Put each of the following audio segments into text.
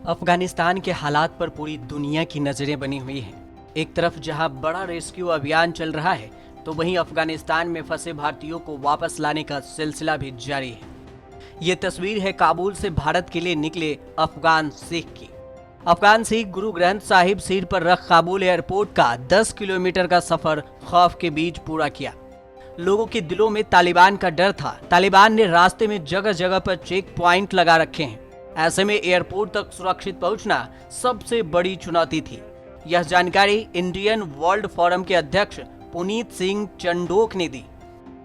अफगानिस्तान के हालात पर पूरी दुनिया की नजरें बनी हुई हैं। एक तरफ जहां बड़ा रेस्क्यू अभियान चल रहा है, तो वहीं अफगानिस्तान में फंसे भारतीयों को वापस लाने का सिलसिला भी जारी है। ये तस्वीर है काबुल से भारत के लिए निकले अफगान सिख की। अफगान सिख गुरु ग्रंथ साहिब सिर पर रख काबुल एयरपोर्ट का 10 किलोमीटर का सफर खौफ के बीच पूरा किया। लोगों के दिलों में तालिबान का डर था। तालिबान ने रास्ते में जगह जगह पर चेक पॉइंट लगा रखे हैं। ऐसे में एयरपोर्ट तक सुरक्षित पहुंचना सबसे बड़ी चुनौती थी। यह जानकारी इंडियन वर्ल्ड फोरम के अध्यक्ष पुनीत सिंह चंडोक ने दी।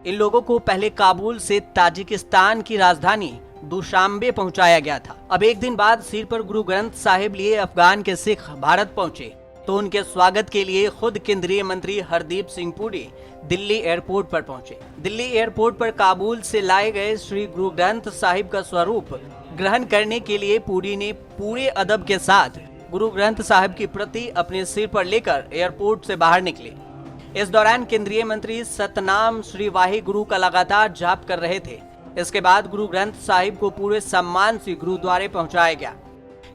इन लोगों को पहले काबुल से ताजिकिस्तान की राजधानी दुशांबे पहुंचाया गया था। अब एक दिन बाद सिर पर गुरु ग्रंथ साहिब लिए अफगान के सिख भारत पहुंचे, तो उनके स्वागत के लिए खुद केंद्रीय मंत्री हरदीप सिंह पुरी दिल्ली एयरपोर्ट पर पहुंचे। दिल्ली एयरपोर्ट पर काबुल से लाए गए श्री गुरु ग्रंथ साहिब का स्वरूप ग्रहण करने के लिए पुरी ने पूरे अदब के साथ गुरु ग्रंथ साहिब की प्रति अपने सिर पर लेकर एयरपोर्ट से बाहर निकले। इस दौरान केंद्रीय मंत्री सतनाम श्री वाहे गुरु का लगातार जाप कर रहे थे। इसके बाद गुरु ग्रंथ साहिब को पूरे सम्मान से गुरुद्वारे पहुंचाया गया।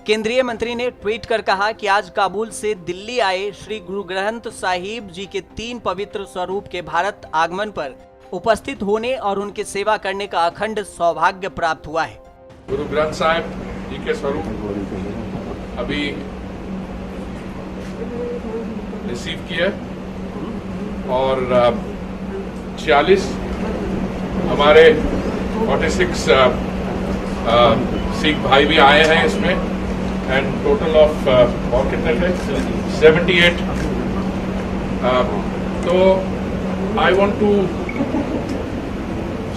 केंद्रीय मंत्री ने ट्वीट कर कहा कि आज काबुल से दिल्ली आए श्री गुरु ग्रंथ साहिब जी के 3 पवित्र स्वरूप के भारत आगमन पर उपस्थित होने और उनकी सेवा करने का अखंड सौभाग्य प्राप्त हुआ है। गुरु ग्रंथ साहिब जी के स्वरूप अभी रिसीव किया और 46 हमारे 46 सिख भाई भी आए हैं इसमें, एंड टोटल ऑफ और कितने थे 78। तो I want to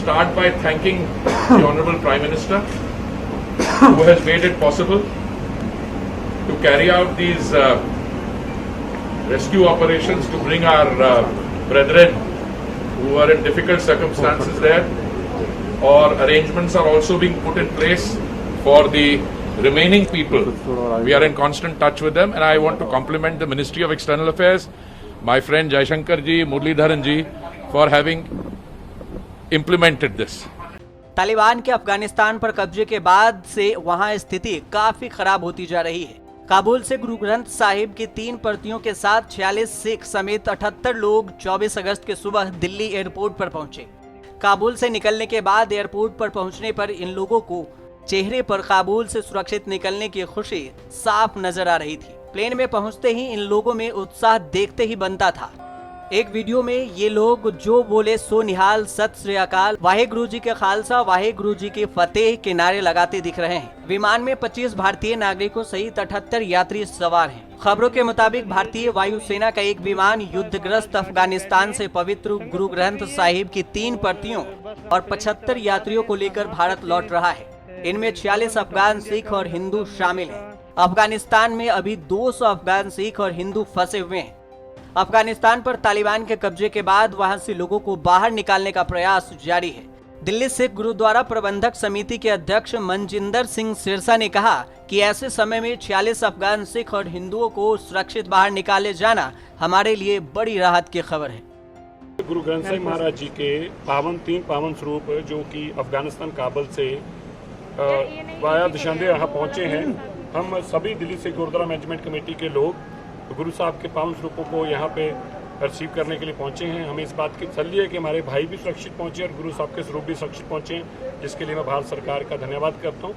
start by thanking the Honorable Prime Minister who has made it possible to carry out these rescue operations to bring our brethren who are in difficult circumstances there. Or arrangements are also being put in place for the remaining people. We are in constant touch with them, and I want to compliment the Ministry of External Affairs, my friend Jaishankar ji, Muralidharan ji, for having implemented this. Taliban के अफगानिस्तान पर कब्जे के बाद से वहां स्थिति काफी खराब होती जा रही है। काबुल से गुरु ग्रंथ साहिब की 3 प्रतियों के साथ 46 सिख समेत 78 लोग 24 अगस्त के सुबह दिल्ली एयरपोर्ट पर पहुंचे। काबुल से निकलने के बाद एयरपोर्ट पर पहुंचने पर इन लोगों को चेहरे पर काबुल से सुरक्षित निकलने की खुशी साफ नजर आ रही थी। प्लेन में पहुंचते ही इन लोगों में उत्साह देखते ही बनता था। एक वीडियो में ये लोग जो बोले सो निहाल, सत श्री अकाल, वाहेगुरु जी के खालसा, वाहेगुरु जी की फतेह के नारे लगाते दिख रहे हैं। विमान में 25 भारतीय नागरिकों सहित 78 यात्री सवार हैं। खबरों के मुताबिक भारतीय वायुसेना का एक विमान युद्धग्रस्त अफगानिस्तान से पवित्र गुरु ग्रंथ साहिब की 3 प्रतियों और 75 यात्रियों को लेकर भारत लौट रहा है। इनमें 46 अफगान सिख और हिंदू शामिल हैं। अफगानिस्तान में अभी 200 अफगान सिख और हिंदू फंसे हुए हैं। अफगानिस्तान पर तालिबान के कब्जे के बाद वहां से लोगों को बाहर निकालने का प्रयास जारी है। दिल्ली सिख गुरुद्वारा प्रबंधक समिति के अध्यक्ष मनजिंदर सिंह सिरसा ने कहा कि ऐसे समय में 46 अफगान सिख और हिंदुओं को सुरक्षित बाहर निकाले जाना हमारे लिए बड़ी राहत की खबर है। गुरु ग्रंथ साहिब महाराज जी के 3 पावन स्वरूप जो कि अफगानिस्तान काबुल से वाया दुशांबे यहाँ पहुँचे हैं। हम सभी दिल्ली सिख गुरुद्वारा मैनेजमेंट कमेटी के लोग गुरु साहब के पावन स्वरूपों को यहाँ पे रिसीव करने के लिए पहुँचे हैं। हमें इस बात की तसल्ली है कि हमारे भाई भी सुरक्षित पहुँचे और गुरु साहब के स्वरूप भी सुरक्षित पहुँचे हैं, जिसके लिए मैं भारत सरकार का धन्यवाद करता हूँ।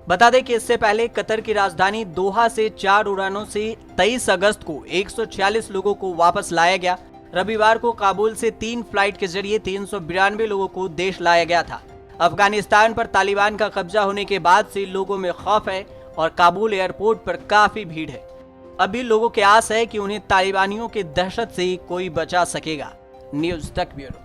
बता दें कि इससे पहले कतर की राजधानी दोहा से 4 उड़ानों से 23 अगस्त को 146 लोगों को वापस लाया गया। रविवार को काबुल से 3 फ्लाइट के जरिए 392 लोगों को देश लाया गया था। अफगानिस्तान पर तालिबान का कब्जा होने के बाद से लोगों में खौफ है और काबुल एयरपोर्ट पर काफी भीड़ है। अभी लोगों के आस है कि उन्हें तालिबानियों के दहशत से कोई बचा सकेगा। न्यूज़ तक ब्यूरो।